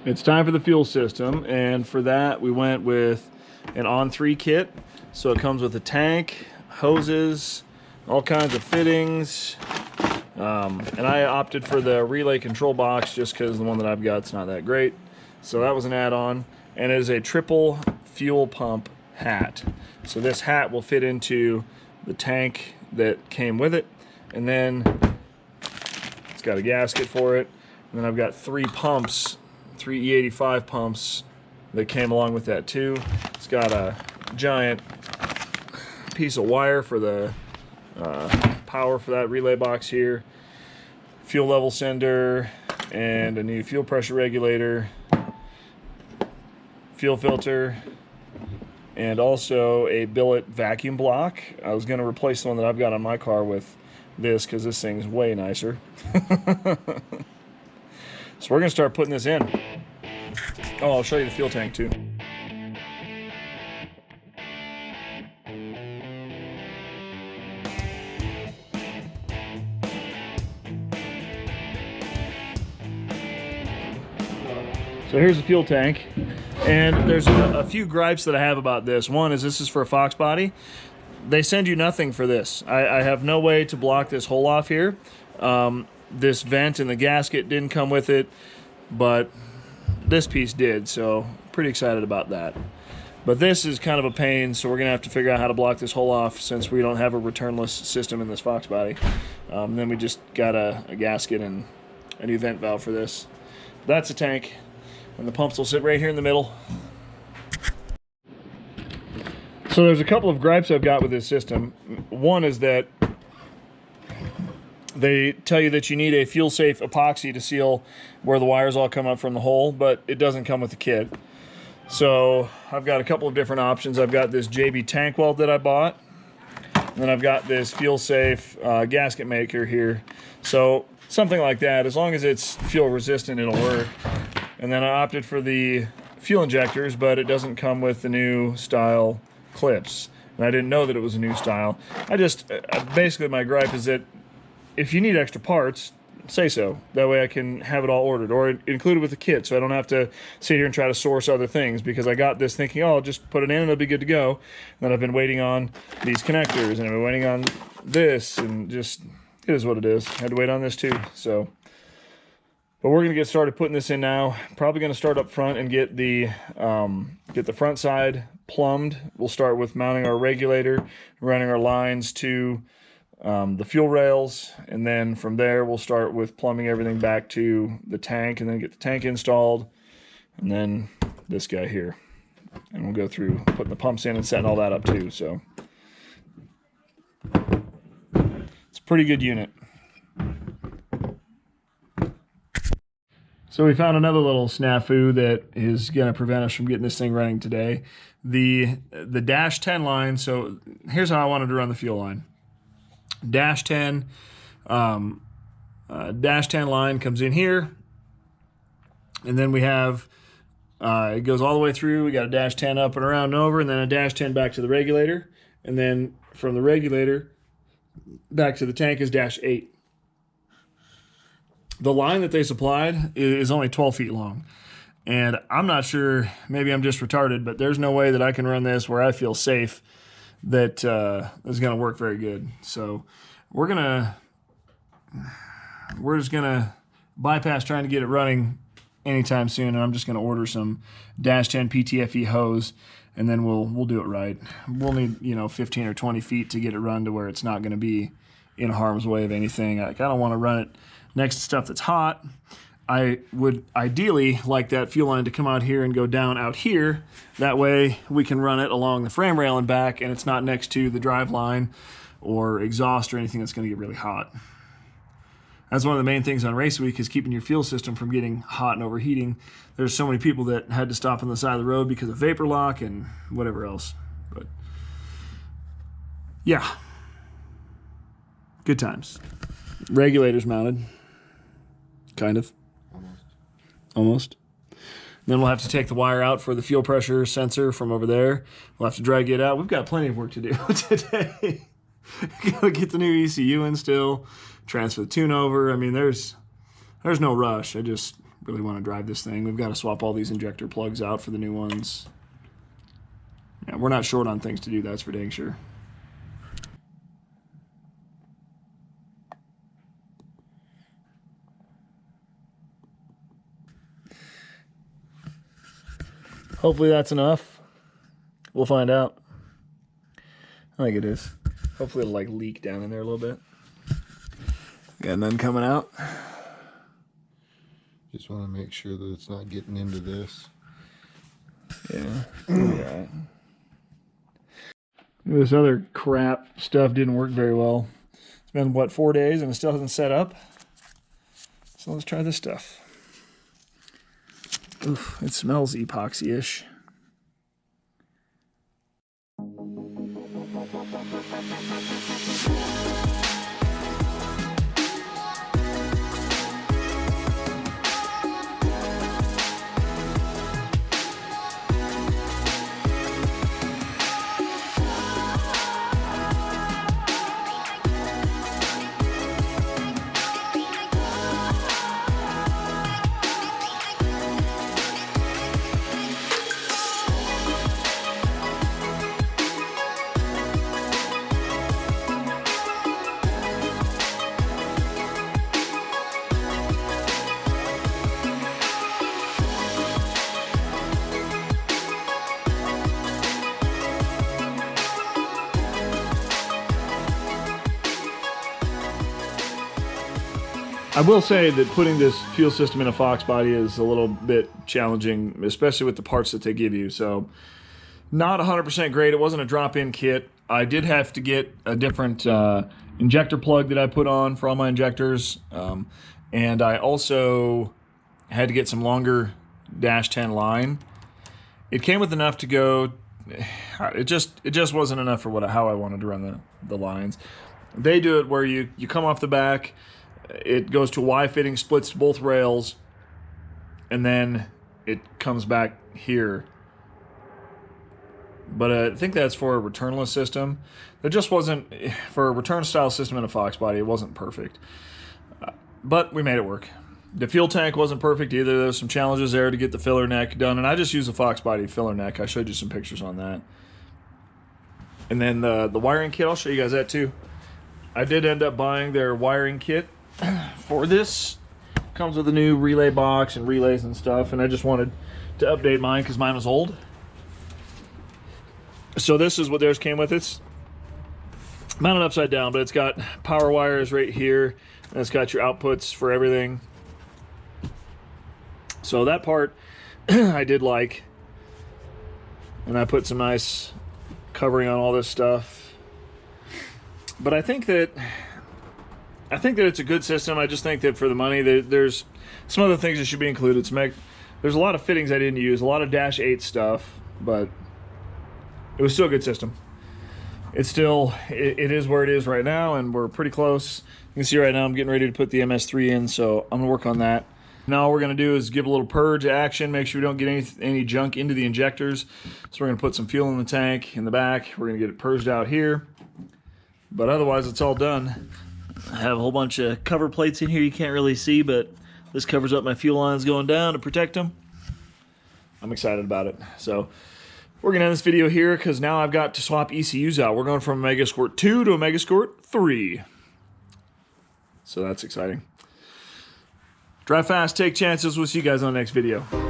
It's time for the fuel system, and for that we went with an On3 kit. So it comes with a tank, hoses, all kinds of fittings, and I opted for the relay control box just because the one that I've got is not that great. So that was an add-on, and it is a triple fuel pump hat. So this hat will fit into the tank that came with it, and then it's got a gasket for it, and then I've got three pumps, 3 E85 pumps that came along with that too. It's got a giant piece of wire for the power for that relay box here, fuel level sender, and a new fuel pressure regulator, fuel filter, and also a billet vacuum block. I was going to replace the one that I've got on my car with this because this thing's way nicer. So we're going to start putting this in. Oh, I'll show you the fuel tank too. So here's the fuel tank, and there's a few gripes that I have about this. One is this is for a Foxbody. They send you nothing for this. I have no way to block this hole off here. This vent and the gasket didn't come with it, but this piece did, so pretty excited about that. But this is kind of a pain, so we're gonna have to figure out how to block this hole off since we don't have a returnless system in this Foxbody. Then we just got a gasket and a new vent valve for this. That's a tank, and the pumps will sit right here in the middle. So there's a couple of gripes I've got with this system. One is that they tell you that you need a fuel-safe epoxy to seal where the wires all come up from the hole, but it doesn't come with the kit. So I've got a couple of different options. I've got this JB tank weld that I bought, and then I've got this fuel-safe gasket maker here. So something like that, as long as it's fuel-resistant, it'll work. And then I opted for the fuel injectors, but it doesn't come with the new style clips. And I didn't know that it was a new style. Basically my gripe is that if you need extra parts, say so. That way I can have it all ordered or included with the kit, so I don't have to sit here and try to source other things, because I got this thinking, oh, I'll just put it in and it'll be good to go. And then I've been waiting on these connectors, and I've been waiting on this, and just, it is what it is. I had to wait on this too, so. But we're gonna get started putting this in now. Probably gonna start up front and get the front side plumbed. We'll start with mounting our regulator, running our lines to the fuel rails, and then from there we'll start with plumbing everything back to the tank, and then get the tank installed, and then this guy here, and we'll go through putting the pumps in and setting all that up too. So it's a pretty good unit. So we found another little snafu that is going to prevent us from getting this thing running today. The dash 10 line. So here's how I wanted to run the fuel line. Dash 10 line comes in here, and then we have it goes all the way through. We got a dash 10 up and around and over, and then a dash 10 back to the regulator, and then from the regulator back to the tank is dash 8. The line that they supplied is only 12 feet long, and I'm not sure, maybe I'm just retarded, but there's no way that I can run this where I feel safe that is going to work very good. So we're just gonna bypass trying to get it running anytime soon, and I'm just going to order some dash 10 PTFE hose, and then we'll do it right. We'll need 15 or 20 feet to get it run to where it's not going to be in harm's way of anything. I don't want to run it next to stuff that's hot. I would ideally like that fuel line to come out here and go down out here. That way we can run it along the frame rail and back, and it's not next to the drive line or exhaust or anything that's going to get really hot. That's one of the main things on race week, is keeping your fuel system from getting hot and overheating. There's so many people that had to stop on the side of the road because of vapor lock and whatever else. But yeah, good times. Regulators mounted. Kind of. Almost. Then we'll have to take the wire out for the fuel pressure sensor from over there. We'll have to drag it out. We've got plenty of work to do today. Gotta get the new ECU in still, transfer the tune over. I mean, there's no rush. really want to drive this thing. We've got to swap all these injector plugs out for the new ones. Yeah, we're not short on things to do, that's for dang sure. Hopefully that's enough. We'll find out. I think it is. Hopefully it'll like leak down in there a little bit. Got none coming out. Just want to make sure that it's not getting into this. Yeah. Yeah. This other crap stuff didn't work very well. It's been, what, 4 days and it still hasn't set up? So let's try this stuff. Oof, it smells epoxy-ish. I will say that putting this fuel system in a Foxbody is a little bit challenging, especially with the parts that they give you. So not 100% great. It wasn't a drop-in kit. I did have to get a different injector plug that I put on for all my injectors. And I also had to get some longer dash 10 line. It came with enough to go. It just wasn't enough for how I wanted to run the lines. They do it where you come off the back, it goes to a Y fitting, splits to both rails, and then it comes back here. But I think that's for a returnless system. It just wasn't, for a return style system in a Foxbody, it wasn't perfect. But we made it work. The fuel tank wasn't perfect either. There was some challenges there to get the filler neck done, and I just used a Foxbody filler neck. I showed you some pictures on that. And then the wiring kit, I'll show you guys that too. I did end up buying their wiring kit for this. Comes with a new relay box and relays and stuff, and I just wanted to update mine because mine was old. So this is what theirs came with. It's mounted upside down, but it's got power wires right here, and it's got your outputs for everything. So that part I did like, and I put some nice covering on all this stuff. But I think that it's a good system. I just think that for the money, there's some other things that should be included. There's a lot of fittings I didn't use, a lot of Dash 8 stuff, but it was still a good system. It's still, it is where it is right now, and we're pretty close. You can see right now I'm getting ready to put the MS3 in, so I'm gonna work on that. Now what we're gonna do is give a little purge action, make sure we don't get any junk into the injectors. So we're gonna put some fuel in the tank in the back. We're gonna get it purged out here. But otherwise it's all done. I have a whole bunch of cover plates in here you can't really see, but this covers up my fuel lines going down to protect them. I'm excited about it. So we're gonna end this video here because now I've got to swap ECUs out. We're going from a Megasquirt 2 to a Megasquirt 3. So that's exciting. Drive fast, take chances. We'll see you guys on the next video.